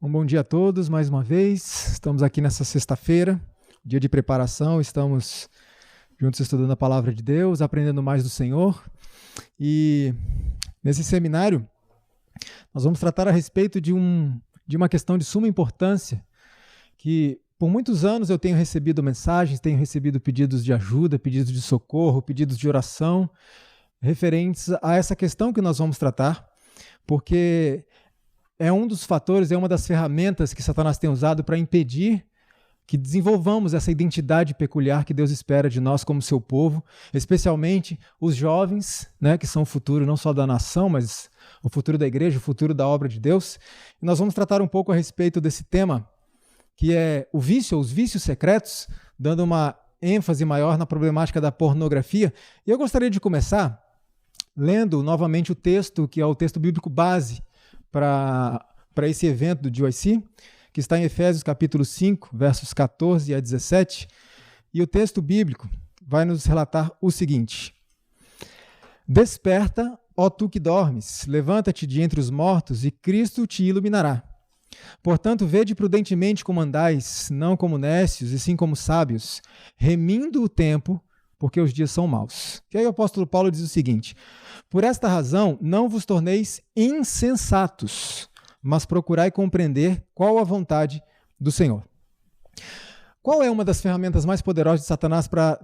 Um bom dia a todos, mais uma vez. Estamos aqui nessa sexta-feira, dia de preparação. Estamos juntos estudando a Palavra de Deus, aprendendo mais do Senhor. E nesse seminário, nós vamos tratar a respeito de uma questão de suma importância, que por muitos anos eu tenho recebido mensagens, tenho recebido pedidos de ajuda, pedidos de socorro, pedidos de oração, referentes a essa questão que nós vamos tratar, porque é um dos fatores, é uma das ferramentas que Satanás tem usado para impedir que desenvolvamos essa identidade peculiar que Deus espera de nós como seu povo, especialmente os jovens, né, que são o futuro não só da nação, mas o futuro da igreja, o futuro da obra de Deus. E nós vamos tratar um pouco a respeito desse tema, que é o vício, ou os vícios secretos, dando uma ênfase maior na problemática da pornografia. E eu gostaria de começar lendo novamente o texto, que é o texto bíblico base para esse evento do GYC, que está em Efésios capítulo 5, versos 14 a 17. E o texto bíblico vai nos relatar o seguinte: Desperta, ó tu que dormes, levanta-te de entre os mortos, e Cristo te iluminará. Portanto, vede prudentemente como andais, não como necios, e sim como sábios, remindo o tempo, porque os dias são maus. E aí o apóstolo Paulo diz o seguinte: Por esta razão, não vos torneis insensatos, mas procurai compreender qual a vontade do Senhor. Qual é uma das ferramentas mais poderosas de Satanás para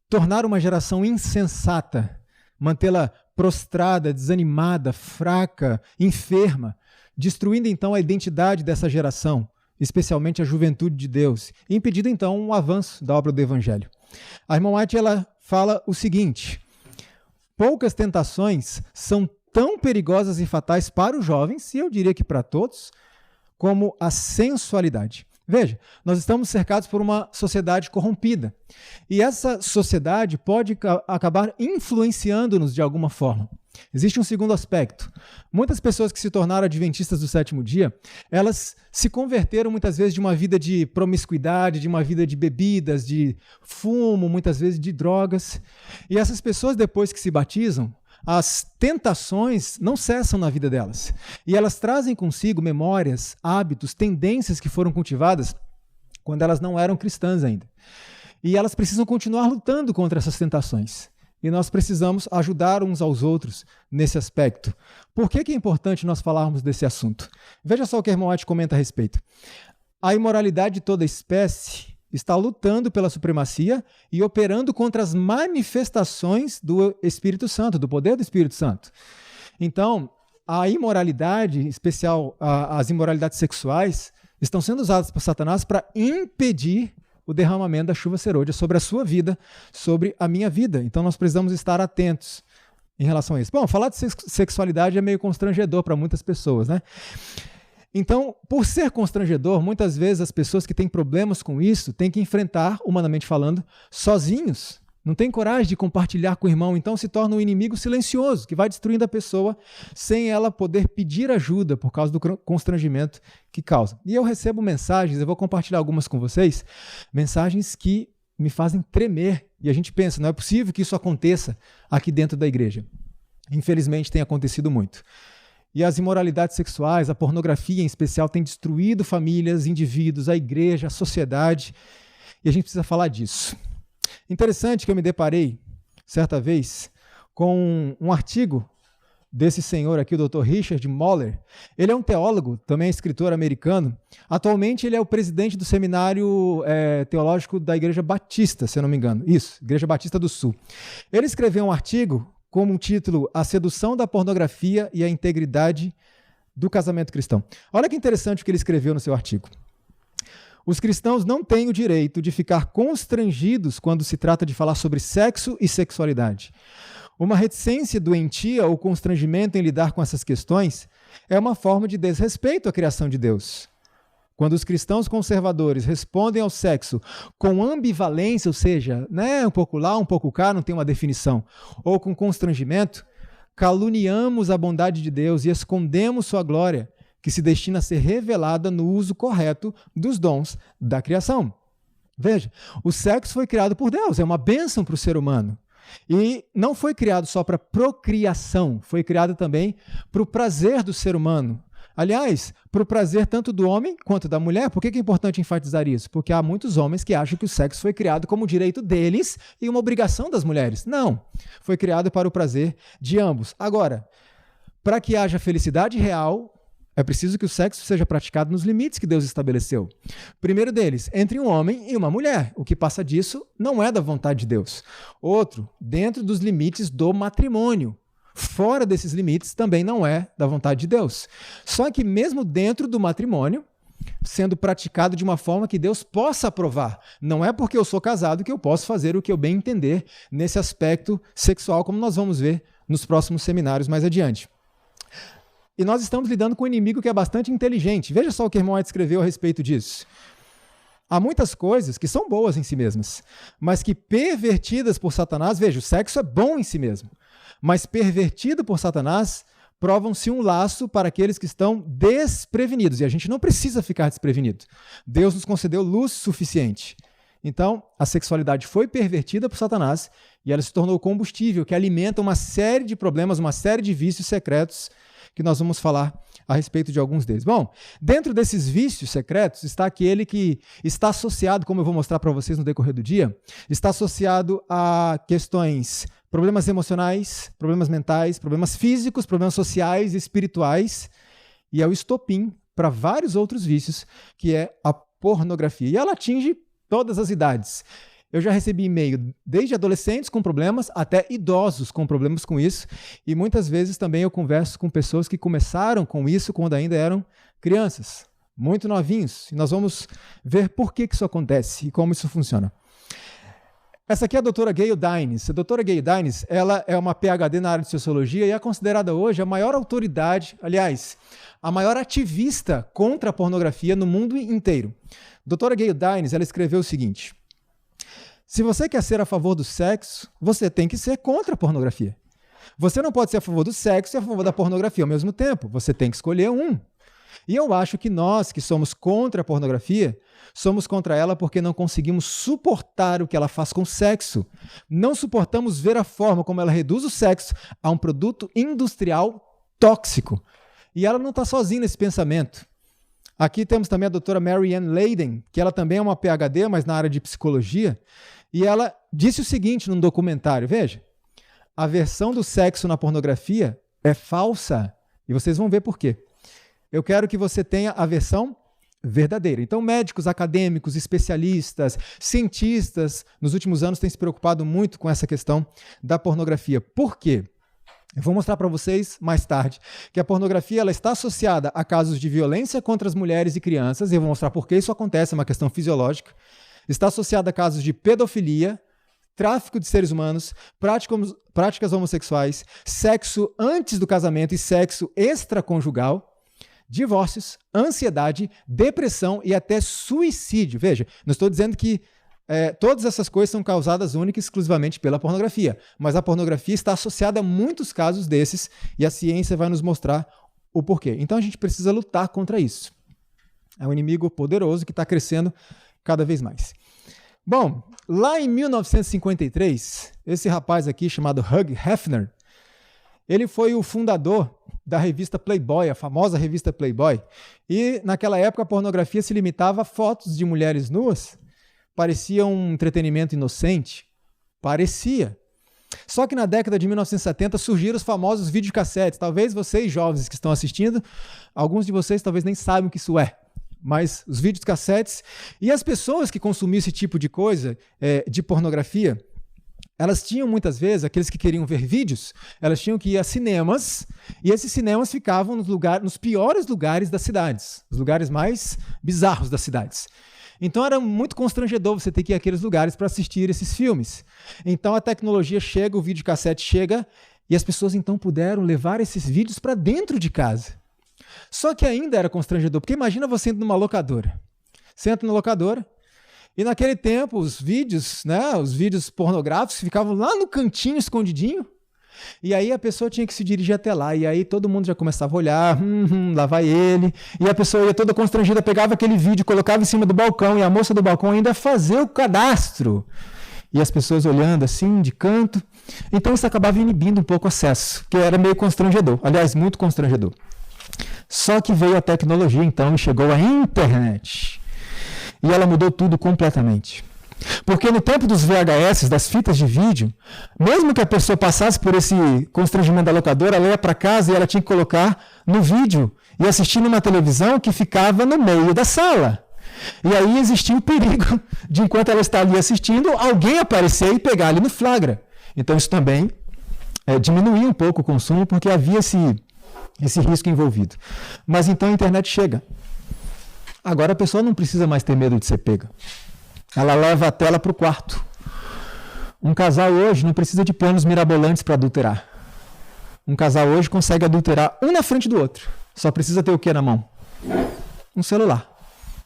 tornar uma geração insensata, mantê-la prostrada, desanimada, fraca, enferma, destruindo então a identidade dessa geração, especialmente a juventude de Deus, e impedindo então um avanço da obra do Evangelho? A irmã White, ela fala o seguinte: poucas tentações são tão perigosas e fatais para os jovens, e eu diria que para todos, como a sensualidade. Veja, nós estamos cercados por uma sociedade corrompida, e essa sociedade pode acabar influenciando-nos de alguma forma. Existe um segundo aspecto. Muitas pessoas que se tornaram adventistas do sétimo dia, elas se converteram muitas vezes de uma vida de promiscuidade, de uma vida de bebidas, de fumo, muitas vezes de drogas. E essas pessoas, depois que se batizam, as tentações não cessam na vida delas. E elas trazem consigo memórias, hábitos, tendências que foram cultivadas quando elas não eram cristãs ainda. E elas precisam continuar lutando contra essas tentações. E nós precisamos ajudar uns aos outros nesse aspecto. Por que é importante nós falarmos desse assunto? Veja só o que a irmã White comenta a respeito. A imoralidade de toda espécie está lutando pela supremacia e operando contra as manifestações do Espírito Santo, do poder do Espírito Santo. Então, a imoralidade, em especial as imoralidades sexuais, estão sendo usadas por Satanás para impedir o derramamento da chuva serôdia sobre a sua vida, sobre a minha vida. Então nós precisamos estar atentos em relação a isso. Bom, falar de sexualidade é meio constrangedor para muitas pessoas, né? Então, por ser constrangedor, muitas vezes as pessoas que têm problemas com isso têm que enfrentar, humanamente falando, sozinhos. Não tem coragem de compartilhar com o irmão, então se torna um inimigo silencioso, que vai destruindo a pessoa sem ela poder pedir ajuda por causa do constrangimento que causa. E eu recebo mensagens, eu vou compartilhar algumas com vocês, mensagens que me fazem tremer. E a gente pensa, não é possível que isso aconteça aqui dentro da igreja. Infelizmente tem acontecido muito. E as imoralidades sexuais, a pornografia em especial, tem destruído famílias, indivíduos, a igreja, a sociedade. E a gente precisa falar disso. Interessante que eu me deparei, certa vez, com um artigo desse senhor aqui, o Dr. Richard Moller. Ele é um teólogo, também é escritor americano. Atualmente ele é o presidente do seminário teológico da Igreja Batista, se eu não me engano. Isso, Igreja Batista do Sul. Ele escreveu um artigo com o título A Sedução da Pornografia e a Integridade do Casamento Cristão. Olha que interessante o que ele escreveu no seu artigo. Os cristãos não têm o direito de ficar constrangidos quando se trata de falar sobre sexo e sexualidade. Uma reticência doentia ou constrangimento em lidar com essas questões é uma forma de desrespeito à criação de Deus. Quando os cristãos conservadores respondem ao sexo com ambivalência, ou seja, né, um pouco lá, um pouco cá, não tem uma definição, ou com constrangimento, caluniamos a bondade de Deus e escondemos sua glória, que se destina a ser revelada no uso correto dos dons da criação. Veja, o sexo foi criado por Deus, é uma bênção para o ser humano. E não foi criado só para procriação, foi criado também para o prazer do ser humano. Aliás, para o prazer tanto do homem quanto da mulher. Por que é importante enfatizar isso? Porque há muitos homens que acham que o sexo foi criado como direito deles e uma obrigação das mulheres. Não, foi criado para o prazer de ambos. Agora, para que haja felicidade real, é preciso que o sexo seja praticado nos limites que Deus estabeleceu. Primeiro deles, entre um homem e uma mulher. O que passa disso não é da vontade de Deus. Outro, dentro dos limites do matrimônio. Fora desses limites também não é da vontade de Deus. Só que mesmo dentro do matrimônio, sendo praticado de uma forma que Deus possa aprovar. Não é porque eu sou casado que eu posso fazer o que eu bem entender nesse aspecto sexual, como nós vamos ver nos próximos seminários mais adiante. E nós estamos lidando com um inimigo que é bastante inteligente. Veja só o que o irmão White escreveu a respeito disso. Há muitas coisas que são boas em si mesmas, mas que pervertidas por Satanás, veja, o sexo é bom em si mesmo, mas pervertido por Satanás, provam-se um laço para aqueles que estão desprevenidos. E a gente não precisa ficar desprevenido. Deus nos concedeu luz suficiente. Então, a sexualidade foi pervertida por Satanás e ela se tornou combustível que alimenta uma série de problemas, uma série de vícios secretos que nós vamos falar a respeito de alguns deles. Bom, dentro desses vícios secretos está aquele que está associado, como eu vou mostrar para vocês no decorrer do dia, está associado a questões, problemas emocionais, problemas mentais, problemas físicos, problemas sociais e espirituais, e é o estopim para vários outros vícios, que é a pornografia. E ela atinge todas as idades. Eu já recebi e-mail desde adolescentes com problemas até idosos com problemas com isso. E muitas vezes também eu converso com pessoas que começaram com isso quando ainda eram crianças, muito novinhos. E nós vamos ver por que isso acontece e como isso funciona. Essa aqui é a doutora Gayle Dines. A doutora Gayle Dines, ela é uma PhD na área de sociologia e é considerada hoje a maior autoridade, aliás, a maior ativista contra a pornografia no mundo inteiro. A doutora Gayle Dines, ela escreveu o seguinte: se você quer ser a favor do sexo, você tem que ser contra a pornografia. Você não pode ser a favor do sexo e a favor da pornografia ao mesmo tempo. Você tem que escolher um. E eu acho que nós, que somos contra a pornografia, somos contra ela porque não conseguimos suportar o que ela faz com o sexo. Não suportamos ver a forma como ela reduz o sexo a um produto industrial tóxico. E ela não está sozinha nesse pensamento. Aqui temos também a doutora Mary Ann Leiden, que ela também é uma PhD, mas na área de psicologia, e ela disse o seguinte num documentário, veja, a versão do sexo na pornografia é falsa, e vocês vão ver por quê. Eu quero que você tenha a versão verdadeira. Então, médicos, acadêmicos, especialistas, cientistas, nos últimos anos têm se preocupado muito com essa questão da pornografia. Por quê? Eu vou mostrar para vocês mais tarde que a pornografia ela está associada a casos de violência contra as mulheres e crianças, e eu vou mostrar por que isso acontece, é uma questão fisiológica. Está associada a casos de pedofilia, tráfico de seres humanos, práticas homossexuais, sexo antes do casamento e sexo extraconjugal, divórcios, ansiedade, depressão e até suicídio. Veja, não estou dizendo que todas essas coisas são causadas única e exclusivamente pela pornografia, mas a pornografia está associada a muitos casos desses e a ciência vai nos mostrar o porquê. Então a gente precisa lutar contra isso. É um inimigo poderoso que está crescendo cada vez mais. Bom, lá em 1953, esse rapaz aqui chamado Hugh Hefner, ele foi o fundador da revista Playboy, a famosa revista Playboy, e naquela época a pornografia se limitava a fotos de mulheres nuas. Parecia um entretenimento inocente. Parecia. Só que na década de 1970 surgiram os famosos videocassetes. Talvez vocês, jovens que estão assistindo, alguns de vocês talvez nem saibam o que isso é. Mas os videocassetes e as pessoas que consumiam esse tipo de coisa, de pornografia, elas tinham muitas vezes, aqueles que queriam ver vídeos, elas tinham que ir a cinemas, e esses cinemas ficavam nos piores lugares das cidades, os lugares mais bizarros das cidades. Então era muito constrangedor você ter que ir àqueles lugares para assistir esses filmes. Então a tecnologia chega, o videocassete chega, e as pessoas então puderam levar esses vídeos para dentro de casa. Só que ainda era constrangedor, porque imagina você indo numa locadora. Você entra na locadora, e naquele tempo os vídeos pornográficos ficavam lá no cantinho, escondidinho, e aí a pessoa tinha que se dirigir até lá, e aí todo mundo já começava a olhar, lá vai ele, e a pessoa ia toda constrangida, pegava aquele vídeo, colocava em cima do balcão, e a moça do balcão ainda fazia o cadastro, e as pessoas olhando assim, de canto, então isso acabava inibindo um pouco o acesso, que era meio constrangedor, aliás, muito constrangedor. Só que veio a tecnologia então e chegou a internet. E ela mudou tudo completamente. Porque no tempo dos VHS, das fitas de vídeo, mesmo que a pessoa passasse por esse constrangimento da locadora, ela ia para casa e ela tinha que colocar no vídeo e assistir numa televisão que ficava no meio da sala. E aí existia o perigo de, enquanto ela está ali assistindo, alguém aparecer e pegar ali no flagra. Então isso também diminuía um pouco o consumo, porque havia esse risco envolvido. Mas então a internet chega. Agora a pessoa não precisa mais ter medo de ser pega. Ela leva a tela para o quarto. Um casal hoje não precisa de planos mirabolantes para adulterar. Um casal hoje consegue adulterar um na frente do outro. Só precisa ter o que na mão? Um celular.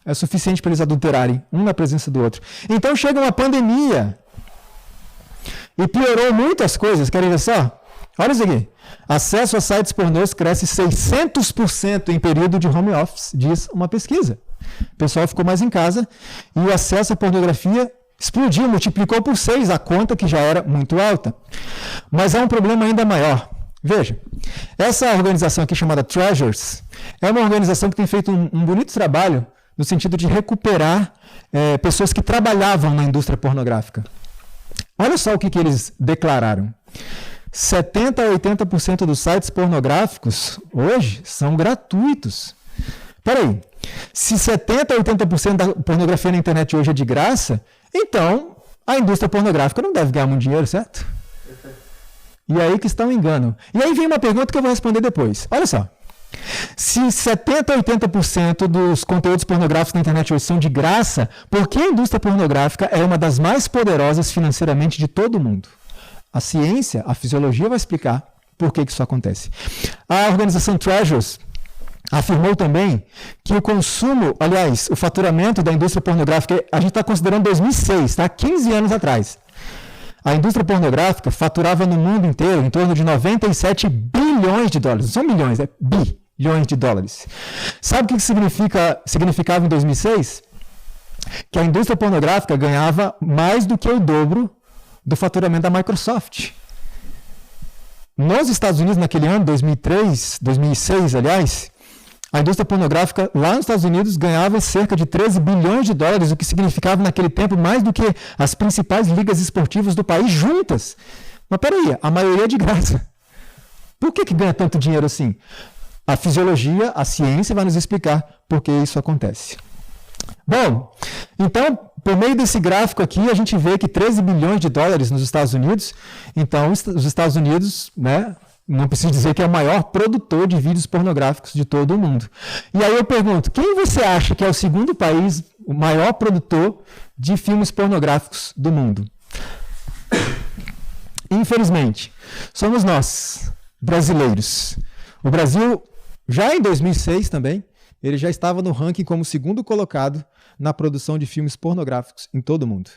É suficiente para eles adulterarem, um na presença do outro. Então chega uma pandemia e piorou muitas coisas. Querem ver só? Olha isso aqui. Acesso a sites pornôs cresce 600% em período de home office, diz uma pesquisa. O pessoal ficou mais em casa e o acesso à pornografia explodiu, multiplicou por 6 a conta que já era muito alta. Mas há um problema ainda maior. Veja, essa organização aqui chamada Treasures é uma organização que tem feito um bonito trabalho no sentido de recuperar pessoas que trabalhavam na indústria pornográfica. Olha só o que eles declararam. 70% a 80% dos sites pornográficos hoje são gratuitos. Espera aí, se 70% a 80% da pornografia na internet hoje é de graça, então a indústria pornográfica não deve ganhar muito dinheiro, certo? E aí que está o engano. E aí vem uma pergunta que eu vou responder depois. Olha só. Se 70% a 80% dos conteúdos pornográficos na internet hoje são de graça, por que a indústria pornográfica é uma das mais poderosas financeiramente de todo o mundo? A ciência, a fisiologia vai explicar por que isso acontece. A organização Treasures afirmou também que o consumo, aliás, o faturamento da indústria pornográfica, a gente está considerando 2006, tá? 15 anos atrás. A indústria pornográfica faturava no mundo inteiro em torno de 97 bilhões de dólares. Não são milhões, é bilhões de dólares. Sabe o que significava em 2006? Que a indústria pornográfica ganhava mais do que o dobro do faturamento da Microsoft. Nos Estados Unidos, naquele ano, 2006, aliás, a indústria pornográfica lá nos Estados Unidos ganhava cerca de 13 bilhões de dólares, o que significava naquele tempo mais do que as principais ligas esportivas do país juntas. Mas peraí, a maioria é de graça. Por que ganha tanto dinheiro assim? A fisiologia, a ciência vai nos explicar por que isso acontece. Bom, então, por meio desse gráfico aqui, a gente vê que 13 bilhões de dólares nos Estados Unidos. Então, os Estados Unidos, né, não preciso dizer que é o maior produtor de vídeos pornográficos de todo o mundo. E aí eu pergunto, quem você acha que é o segundo país, o maior produtor de filmes pornográficos do mundo? Infelizmente, somos nós, brasileiros. O Brasil, já em 2006 também, ele já estava no ranking como segundo colocado na produção de filmes pornográficos em todo o mundo.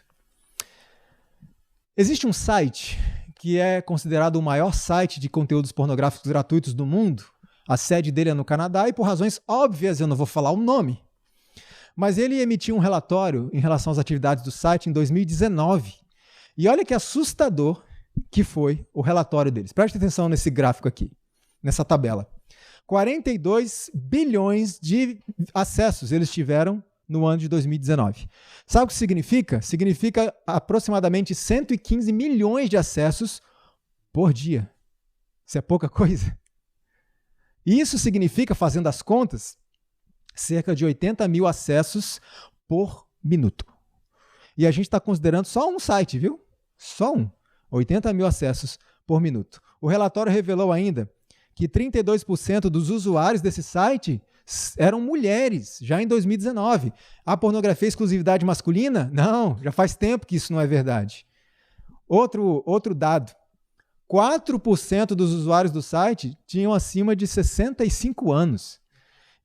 Existe um site que é considerado o maior site de conteúdos pornográficos gratuitos do mundo. A sede dele é no Canadá e, por razões óbvias, eu não vou falar o nome. Mas ele emitiu um relatório em relação às atividades do site em 2019. E olha que assustador que foi o relatório deles. Preste atenção nesse gráfico aqui, nessa tabela. 42 bilhões de acessos eles tiveram no ano de 2019. Sabe o que significa? Significa aproximadamente 115 milhões de acessos por dia. Isso é pouca coisa. Isso significa, fazendo as contas, cerca de 80 mil acessos por minuto. E a gente está considerando só um site, viu? Só um. 80 mil acessos por minuto. O relatório revelou ainda que 32% dos usuários desse site eram mulheres, já em 2019. A pornografia é exclusividade masculina? Não, já faz tempo que isso não é verdade. Outro dado, 4% dos usuários do site tinham acima de 65 anos.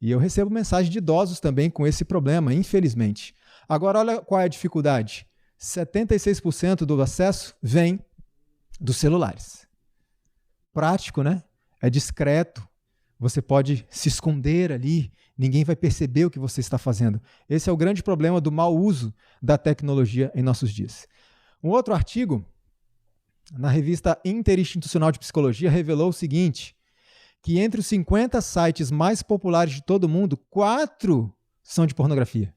E eu recebo mensagem de idosos também com esse problema, infelizmente. Agora, olha qual é a dificuldade. 76% do acesso vem dos celulares. Prático, né? É discreto. Você pode se esconder ali, ninguém vai perceber o que você está fazendo. Esse é o grande problema do mau uso da tecnologia em nossos dias. Um outro artigo, na revista Interinstitucional de Psicologia, revelou o seguinte, que entre os 50 sites mais populares de todo mundo, 4 são de pornografia.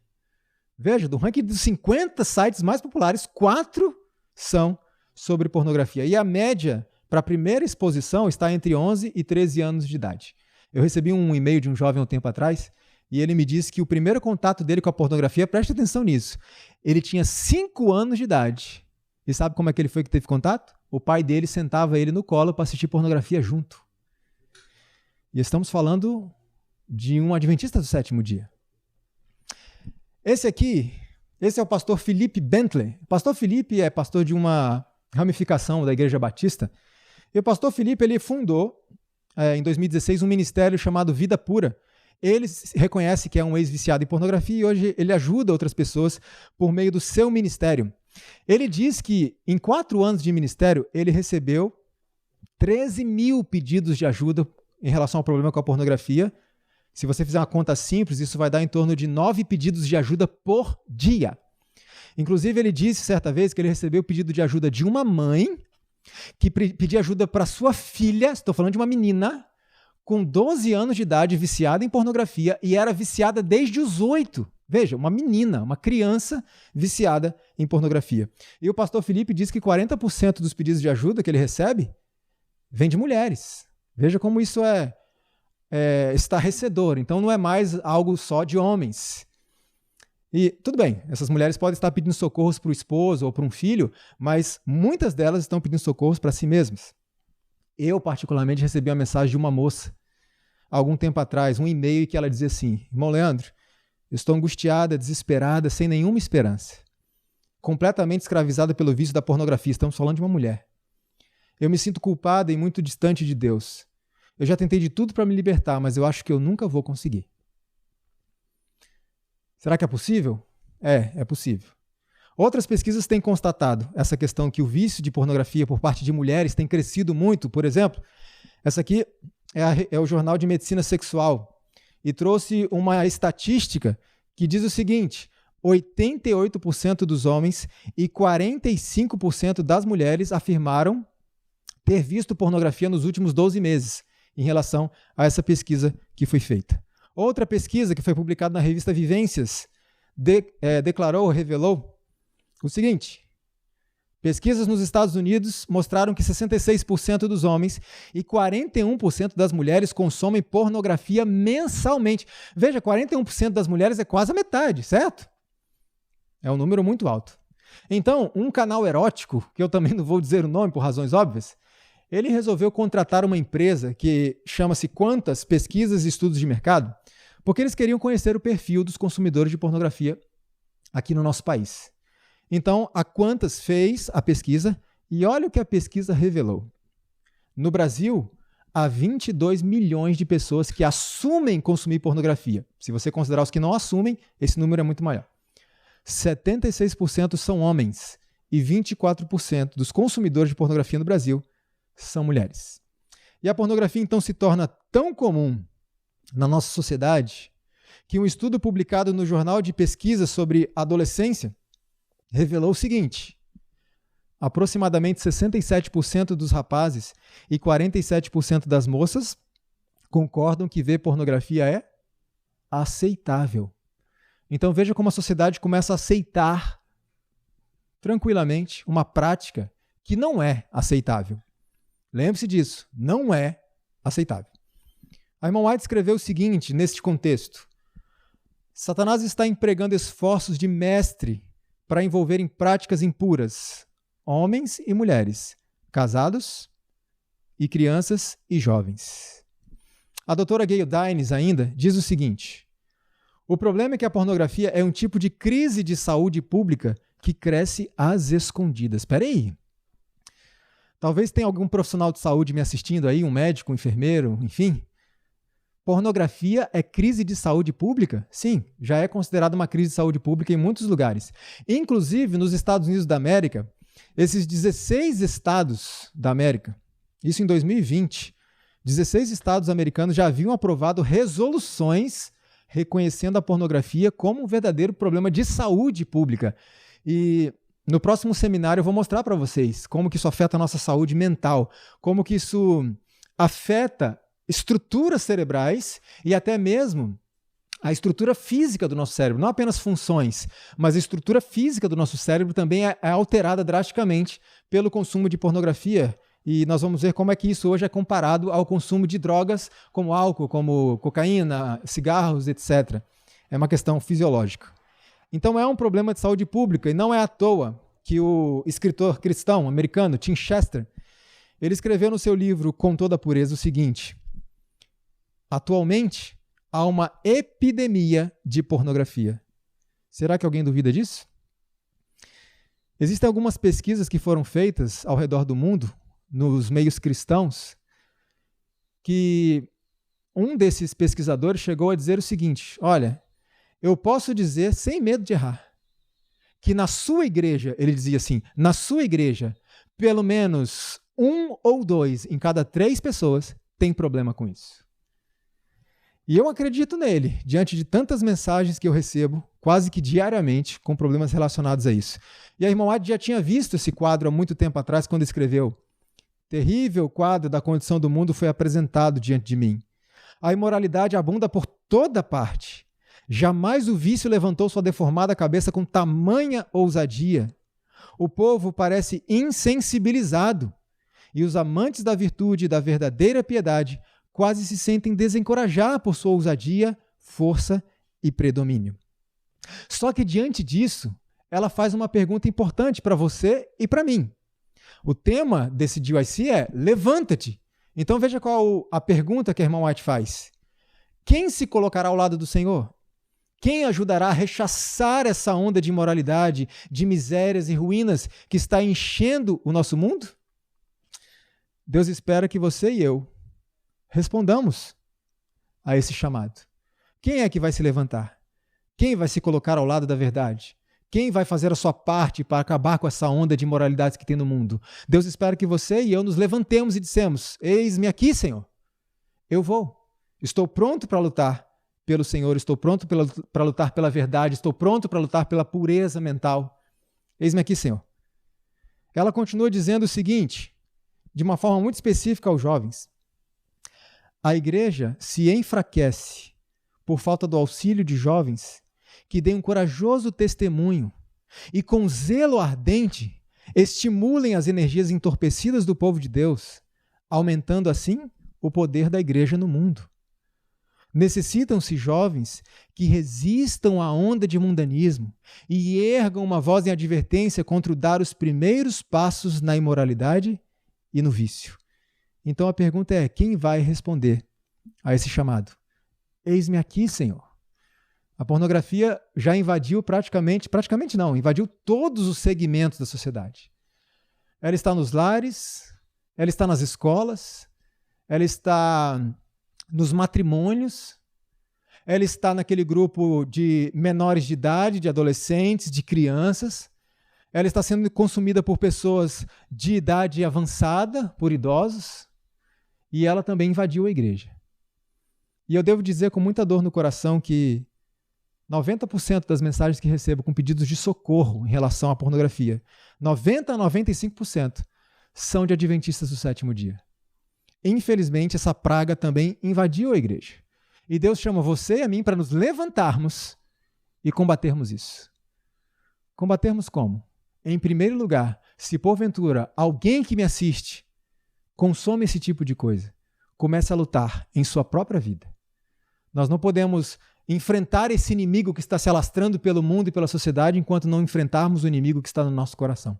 Veja, do ranking dos 50 sites mais populares, 4 são sobre pornografia. E a média para a primeira exposição está entre 11 e 13 anos de idade. Eu recebi um e-mail de um jovem há um tempo atrás e ele me disse que o primeiro contato dele com a pornografia, preste atenção nisso, ele tinha 5 anos de idade. E sabe como é que ele foi que teve contato? O pai dele sentava ele no colo para assistir pornografia junto. E estamos falando de um adventista do 7º dia. Esse é o pastor Felipe Bentley. O pastor Felipe é pastor de uma ramificação da Igreja Batista. E o pastor Felipe ele fundou, em 2016, um ministério chamado Vida Pura. Ele reconhece que é um ex-viciado em pornografia e hoje ele ajuda outras pessoas por meio do seu ministério. Ele diz que em 4 anos de ministério, ele recebeu 13 mil pedidos de ajuda em relação ao problema com a pornografia. Se você fizer uma conta simples, isso vai dar em torno de 9 pedidos de ajuda por dia. Inclusive, ele disse certa vez que ele recebeu o pedido de ajuda de uma mãe que pedia ajuda para sua filha, estou falando de uma menina, com 12 anos de idade, viciada em pornografia e era viciada desde os 8. Veja, uma menina, uma criança viciada em pornografia. E o pastor Felipe diz que 40% dos pedidos de ajuda que ele recebe vem de mulheres. Veja como isso é estarrecedor. Então não é mais algo só de homens. E tudo bem, essas mulheres podem estar pedindo socorros para o esposo ou para um filho, mas muitas delas estão pedindo socorros para si mesmas. Eu, particularmente, recebi uma mensagem de uma moça, há algum tempo atrás, um e-mail que ela dizia assim: irmão Leandro, eu estou angustiada, desesperada, sem nenhuma esperança. Completamente escravizada pelo vício da pornografia. Estamos falando de uma mulher. Eu me sinto culpada e muito distante de Deus. Eu já tentei de tudo para me libertar, mas eu acho que eu nunca vou conseguir. Será que é possível? É possível. Outras pesquisas têm constatado essa questão que o vício de pornografia por parte de mulheres tem crescido muito. Por exemplo, essa aqui é o Jornal de Medicina Sexual e trouxe uma estatística que diz o seguinte: 88% dos homens e 45% das mulheres afirmaram ter visto pornografia nos últimos 12 meses, em relação a essa pesquisa que foi feita. Outra pesquisa que foi publicada na revista Vivências revelou o seguinte: pesquisas nos Estados Unidos mostraram que 66% dos homens e 41% das mulheres consomem pornografia mensalmente. Veja, 41% das mulheres é quase a metade, certo? É um número muito alto. Então, um canal erótico, que eu também não vou dizer o nome por razões óbvias, ele resolveu contratar uma empresa que chama-se Quantas Pesquisas e Estudos de Mercado, porque eles queriam conhecer o perfil dos consumidores de pornografia aqui no nosso país. Então, a Quantas fez a pesquisa e olha o que a pesquisa revelou. No Brasil, há 22 milhões de pessoas que assumem consumir pornografia. Se você considerar os que não assumem, esse número é muito maior. 76% são homens e 24% dos consumidores de pornografia no Brasil são mulheres. E a pornografia, então, se torna tão comum na nossa sociedade que um estudo publicado no Jornal de Pesquisa sobre Adolescência revelou o seguinte: aproximadamente 67% dos rapazes e 47% das moças concordam que ver pornografia é aceitável. Então veja como a sociedade começa a aceitar tranquilamente uma prática que não é aceitável. Lembre-se disso, não é aceitável. A irmã White escreveu o seguinte neste contexto: Satanás está empregando esforços de mestre para envolver em práticas impuras homens e mulheres, casados e crianças e jovens. A doutora Gayle Dines ainda diz o seguinte: o problema é que a pornografia é um tipo de crise de saúde pública que cresce às escondidas. Espera aí. Talvez tenha algum profissional de saúde me assistindo aí, um médico, um enfermeiro, enfim. Pornografia é crise de saúde pública? Sim, já é considerada uma crise de saúde pública em muitos lugares. Inclusive, nos Estados Unidos da América, esses 16 estados da América, isso em 2020, 16 estados americanos já haviam aprovado resoluções reconhecendo a pornografia como um verdadeiro problema de saúde pública. E no próximo seminário eu vou mostrar para vocês como que isso afeta a nossa saúde mental, como que isso afeta estruturas cerebrais e até mesmo a estrutura física do nosso cérebro, não apenas funções, mas a estrutura física do nosso cérebro também é alterada drasticamente pelo consumo de pornografia. E nós vamos ver como é que isso hoje é comparado ao consumo de drogas como álcool, como cocaína, cigarros, etc. É uma questão fisiológica. Então é um problema de saúde pública e não é à toa que o escritor cristão americano Tim Chester, ele escreveu no seu livro Com Toda a Pureza o seguinte: atualmente há uma epidemia de pornografia. Será que alguém duvida disso? Existem algumas pesquisas que foram feitas ao redor do mundo, nos meios cristãos, que um desses pesquisadores chegou a dizer o seguinte: olha, eu posso dizer sem medo de errar, que na sua igreja, ele dizia assim, na sua igreja, pelo menos 1 ou 2 em cada 3 pessoas tem problema com isso. E eu acredito nele, diante de tantas mensagens que eu recebo, quase que diariamente, com problemas relacionados a isso. E a irmã White já tinha visto esse quadro há muito tempo atrás, quando escreveu: terrível quadro da condição do mundo foi apresentado diante de mim. A imoralidade abunda por toda parte. Jamais o vício levantou sua deformada cabeça com tamanha ousadia. O povo parece insensibilizado, e os amantes da virtude e da verdadeira piedade quase se sentem desencorajar por sua ousadia, força e predomínio. Só que diante disso, ela faz uma pergunta importante para você e para mim. O tema desse GYC é levanta-te. Então veja qual a pergunta que a irmã White faz. Quem se colocará ao lado do Senhor? Quem ajudará a rechaçar essa onda de imoralidade, de misérias e ruínas que está enchendo o nosso mundo? Deus espera que você e eu respondamos a esse chamado. Quem é que vai se levantar? Quem vai se colocar ao lado da verdade? Quem vai fazer a sua parte para acabar com essa onda de imoralidades que tem no mundo? Deus espera que você e eu nos levantemos e dissemos: eis-me aqui, Senhor. Eu vou. Estou pronto para lutar pelo Senhor, estou pronto para lutar pela verdade, estou pronto para lutar pela pureza mental. Eis-me aqui, Senhor. Ela continua dizendo o seguinte, de uma forma muito específica aos jovens: a igreja se enfraquece por falta do auxílio de jovens que deem um corajoso testemunho e com zelo ardente estimulem as energias entorpecidas do povo de Deus, aumentando assim o poder da igreja no mundo. Necessitam-se jovens que resistam à onda de mundanismo e ergam uma voz em advertência contra o dar os primeiros passos na imoralidade e no vício. Então a pergunta é: quem vai responder a esse chamado? Eis-me aqui, Senhor. A pornografia já invadiu invadiu todos os segmentos da sociedade. Ela está nos lares, ela está nas escolas, ela está nos matrimônios, ela está naquele grupo de menores de idade, de adolescentes, de crianças, ela está sendo consumida por pessoas de idade avançada, por idosos, e ela também invadiu a igreja. E eu devo dizer com muita dor no coração que 90% das mensagens que recebo com pedidos de socorro em relação à pornografia, 90% a 95% são de adventistas do sétimo dia. Infelizmente, essa praga também invadiu a igreja. E Deus chama você e a mim para nos levantarmos e combatermos isso. Combatermos como? Em primeiro lugar, se porventura alguém que me assiste consome esse tipo de coisa, comece a lutar em sua própria vida. Nós não podemos enfrentar esse inimigo que está se alastrando pelo mundo e pela sociedade enquanto não enfrentarmos o inimigo que está no nosso coração.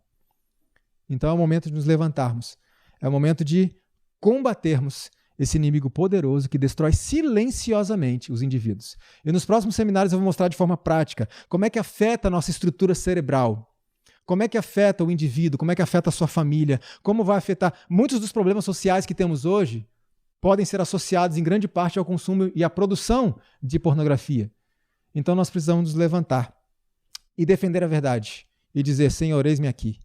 Então é o momento de nos levantarmos. É o momento de combatermos esse inimigo poderoso que destrói silenciosamente os indivíduos. E nos próximos seminários eu vou mostrar de forma prática como é que afeta a nossa estrutura cerebral, como é que afeta o indivíduo, como é que afeta a sua família, como vai afetar muitos dos problemas sociais que temos hoje, podem ser associados em grande parte ao consumo e à produção de pornografia. Então nós precisamos nos levantar e defender a verdade e dizer: Senhor, eis-me aqui.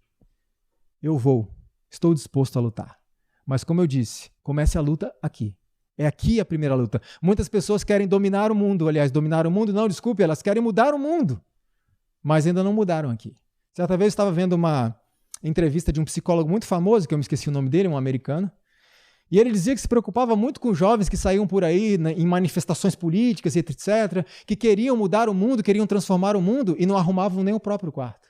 Eu vou, estou disposto a lutar. Mas como eu disse, comece a luta aqui. É aqui a primeira luta. Muitas pessoas querem dominar o mundo. Aliás, dominar o mundo, não, desculpe, elas querem mudar o mundo. Mas ainda não mudaram aqui. Certa vez eu estava vendo uma entrevista de um psicólogo muito famoso, que eu me esqueci o nome dele, um americano, E ele dizia que se preocupava muito com jovens que saíam por aí em manifestações políticas, etc., que queriam mudar o mundo, queriam transformar o mundo e não arrumavam nem o próprio quarto.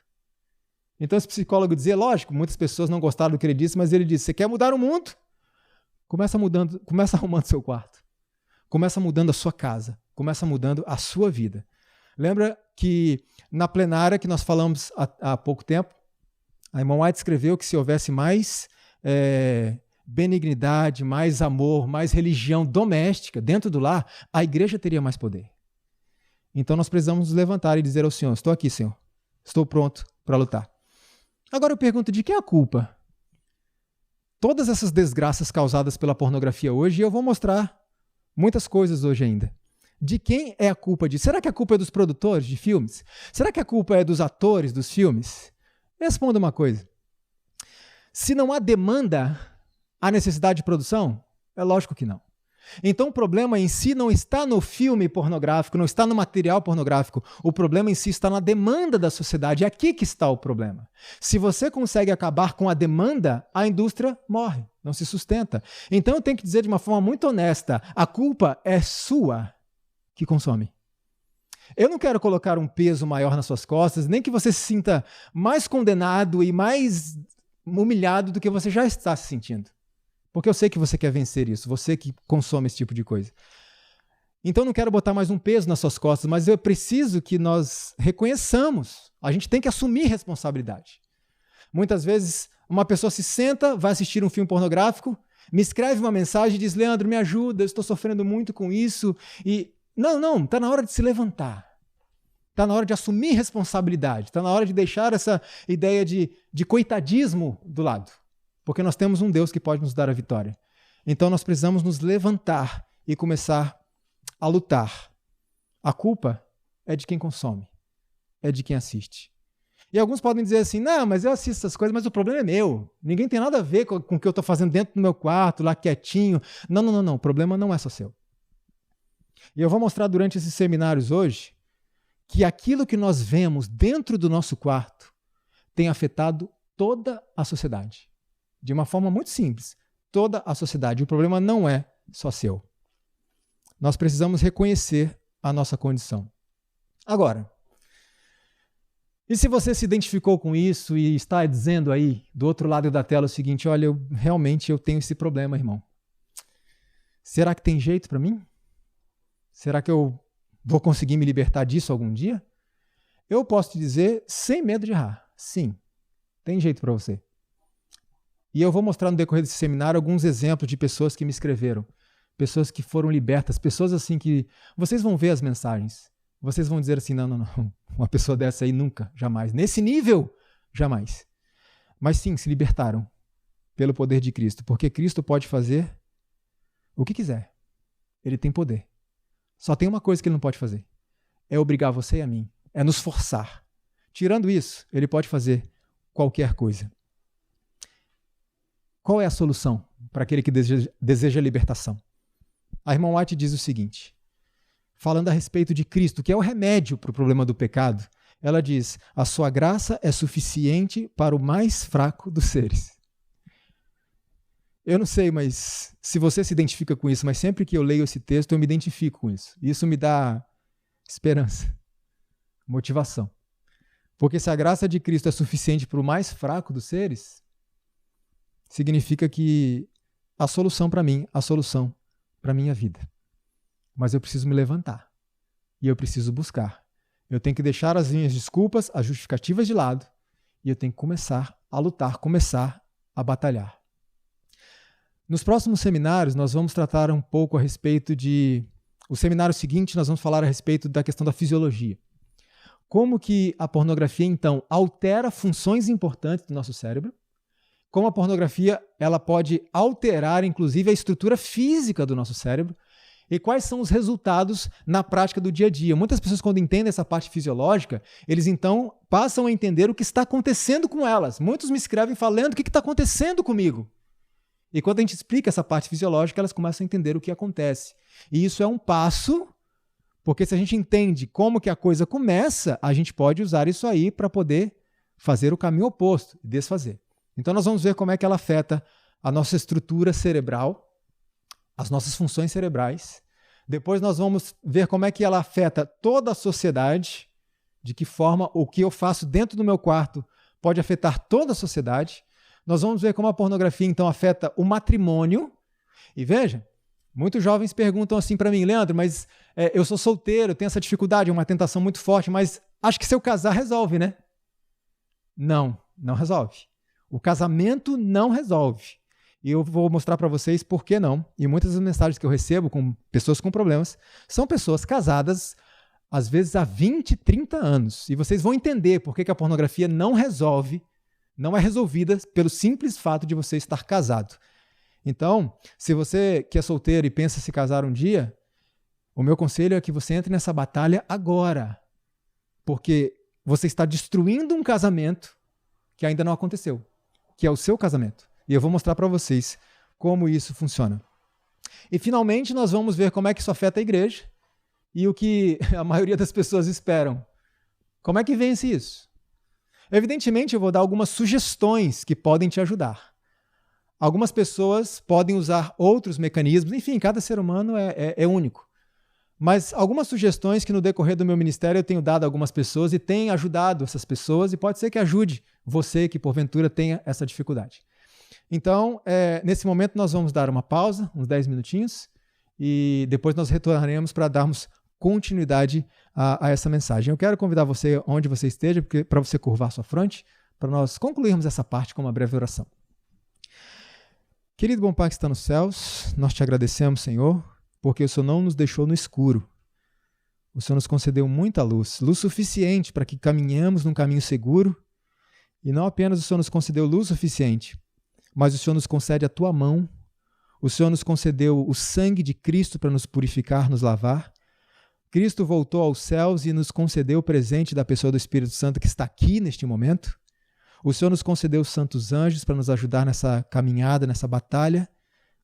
Então esse psicólogo dizia, lógico, muitas pessoas não gostaram do que ele disse, mas ele disse, você quer mudar o mundo? Começa arrumando seu quarto. Começa mudando a sua casa. Começa mudando a sua vida. Lembra que na plenária que nós falamos há pouco tempo, a irmã White escreveu que se houvesse mais benignidade, mais amor, mais religião doméstica dentro do lar, a igreja teria mais poder. Então nós precisamos nos levantar e dizer ao Senhor, estou aqui, Senhor, estou pronto para lutar. Agora eu pergunto, de quem é a culpa? Todas essas desgraças causadas pela pornografia hoje, e eu vou mostrar muitas coisas hoje ainda. De quem é a culpa disso? Será que a culpa é dos produtores de filmes? Será que a culpa é dos atores dos filmes? Responda uma coisa. Se não há demanda, há necessidade de produção? É lógico que não. Então o problema em si não está no filme pornográfico, não está no material pornográfico. O problema em si está na demanda da sociedade. É aqui que está o problema. Se você consegue acabar com a demanda, a indústria morre, não se sustenta. Então eu tenho que dizer de uma forma muito honesta, a culpa é sua que consome. Eu não quero colocar um peso maior nas suas costas, nem que você se sinta mais condenado e mais humilhado do que você já está se sentindo. Porque eu sei que você quer vencer isso, você que consome esse tipo de coisa. Então não quero botar mais um peso nas suas costas, mas eu preciso que nós reconheçamos. A gente tem que assumir responsabilidade. Muitas vezes uma pessoa se senta, vai assistir um filme pornográfico, me escreve uma mensagem e diz, Leandro, me ajuda, eu estou sofrendo muito com isso. E não, está na hora de se levantar. Está na hora de assumir responsabilidade. Está na hora de deixar essa ideia de coitadismo do lado. Porque nós temos um Deus que pode nos dar a vitória. Então nós precisamos nos levantar e começar a lutar. A culpa é de quem consome, é de quem assiste. E alguns podem dizer assim, não, mas eu assisto essas coisas, mas o problema é meu. Ninguém tem nada a ver com o que eu estou fazendo dentro do meu quarto, lá quietinho. Não, o problema não é só seu. E eu vou mostrar durante esses seminários hoje que aquilo que nós vemos dentro do nosso quarto tem afetado toda a sociedade. De uma forma muito simples, toda a sociedade. O problema não é só seu. Nós precisamos reconhecer a nossa condição. Agora, e se você se identificou com isso e está dizendo aí, do outro lado da tela, o seguinte, olha, realmente eu tenho esse problema, irmão. Será que tem jeito para mim? Será que eu vou conseguir me libertar disso algum dia? Eu posso te dizer, sem medo de errar, sim, tem jeito para você. E eu vou mostrar no decorrer desse seminário alguns exemplos de pessoas que me escreveram, pessoas que foram libertas, pessoas assim que... Vocês vão ver as mensagens, vocês vão dizer assim, não, uma pessoa dessa aí nunca, jamais. Nesse nível, jamais. Mas sim, se libertaram pelo poder de Cristo, porque Cristo pode fazer o que quiser. Ele tem poder. Só tem uma coisa que ele não pode fazer, é obrigar você e a mim, é nos forçar. Tirando isso, ele pode fazer qualquer coisa. Qual é a solução para aquele que deseja libertação? A irmã White diz o seguinte, falando a respeito de Cristo, que é o remédio para o problema do pecado, ela diz, a sua graça é suficiente para o mais fraco dos seres. Eu não sei, mas se você se identifica com isso, mas sempre que eu leio esse texto, eu me identifico com isso. Isso me dá esperança, motivação. Porque se a graça de Cristo é suficiente para o mais fraco dos seres, significa que a solução para mim, a solução para a minha vida. Mas eu preciso me levantar. E eu preciso buscar. Eu tenho que deixar as minhas desculpas, as justificativas de lado. E eu tenho que começar a lutar, começar a batalhar. Nos próximos seminários, nós vamos tratar um pouco a respeito de... O seminário seguinte, nós vamos falar a respeito da questão da fisiologia. Como que a pornografia, então, altera funções importantes do nosso cérebro. Como a pornografia ela pode alterar, inclusive, a estrutura física do nosso cérebro e quais são os resultados na prática do dia a dia. Muitas pessoas, quando entendem essa parte fisiológica, eles então passam a entender o que está acontecendo com elas. Muitos me escrevem falando o que está acontecendo comigo. E quando a gente explica essa parte fisiológica, elas começam a entender o que acontece. E isso é um passo, porque se a gente entende como que a coisa começa, a gente pode usar isso aí para poder fazer o caminho oposto e desfazer. Então nós vamos ver como é que ela afeta a nossa estrutura cerebral as nossas funções cerebrais. Depois nós vamos ver como é que ela afeta toda a sociedade, de que forma o que eu faço dentro do meu quarto pode afetar toda a sociedade. Nós vamos ver como a pornografia, então, afeta o matrimônio. E veja, muitos jovens perguntam assim para mim, Leandro, mas eu sou solteiro, tenho essa dificuldade, é uma tentação muito forte, mas acho que se eu casar resolve, né? Não, não resolve. O casamento não resolve. E eu vou mostrar para vocês por que não. E muitas das mensagens que eu recebo com pessoas com problemas são pessoas casadas, às vezes há 20, 30 anos. E vocês vão entender por que a pornografia não resolve, não é resolvida pelo simples fato de você estar casado. Então, se você que é solteiro e pensa se casar um dia, o meu conselho é que você entre nessa batalha agora. Porque você está destruindo um casamento que ainda não aconteceu, que é o seu casamento. E eu vou mostrar para vocês como isso funciona. E finalmente nós vamos ver como é que isso afeta a igreja e o que a maioria das pessoas esperam. Como é que vence isso? Evidentemente eu vou dar algumas sugestões que podem te ajudar. Algumas pessoas podem usar outros mecanismos, enfim, cada ser humano é único. Mas algumas sugestões que no decorrer do meu ministério eu tenho dado a algumas pessoas e tem ajudado essas pessoas e pode ser que ajude você que porventura tenha essa dificuldade. Então, nesse momento nós vamos dar uma pausa, uns 10 minutinhos, e depois nós retornaremos para darmos continuidade a essa mensagem. Eu quero convidar você, onde você esteja, para você curvar sua fronte, para nós concluirmos essa parte com uma breve oração. Querido bom Pai que está nos céus, nós te agradecemos, Senhor, porque o Senhor não nos deixou no escuro. O Senhor nos concedeu muita luz, luz suficiente para que caminhemos num caminho seguro, e não apenas o Senhor nos concedeu luz suficiente, mas o Senhor nos concede a tua mão, o Senhor nos concedeu o sangue de Cristo para nos purificar, nos lavar. Cristo voltou aos céus e nos concedeu o presente da pessoa do Espírito Santo que está aqui neste momento. O Senhor nos concedeu os santos anjos para nos ajudar nessa caminhada, nessa batalha.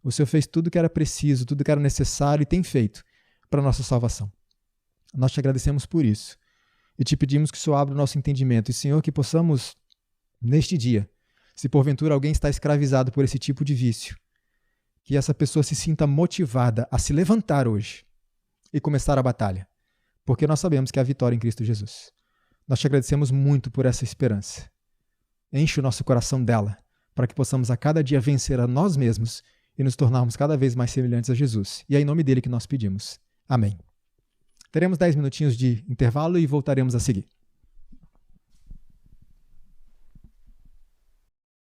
O Senhor fez tudo que era preciso, tudo que era necessário e tem feito para a nossa salvação. Nós te agradecemos por isso e te pedimos que o Senhor abra o nosso entendimento. E, Senhor, que possamos, neste dia, se porventura alguém está escravizado por esse tipo de vício, que essa pessoa se sinta motivada a se levantar hoje e começar a batalha, porque nós sabemos que há vitória em Cristo Jesus. Nós te agradecemos muito por essa esperança. Enche o nosso coração dela, para que possamos a cada dia vencer a nós mesmos e nos tornarmos cada vez mais semelhantes a Jesus. E é em nome dele que nós pedimos. Amém. Teremos 10 minutinhos de intervalo e voltaremos a seguir.